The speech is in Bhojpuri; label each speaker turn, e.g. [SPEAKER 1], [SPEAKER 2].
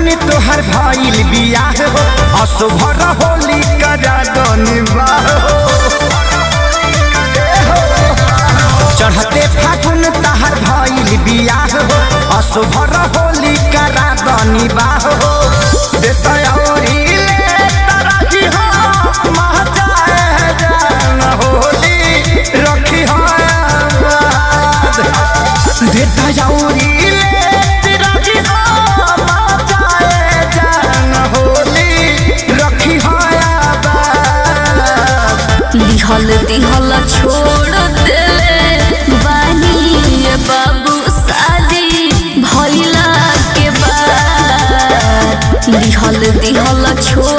[SPEAKER 1] फागुन तोहर भइल बियाह हो असुभर होली करा गनिबाह चढ़ते फागुन तोहर भइल बियाह हो असुभर होली करा गनिबाह देता औरी ले तरही हो महजाए जान होली रखी हो देता औरी
[SPEAKER 2] लिहल दिहल छोड़ देले बानी बाबू शादी भइला के बाद लिहल दिहल छोड़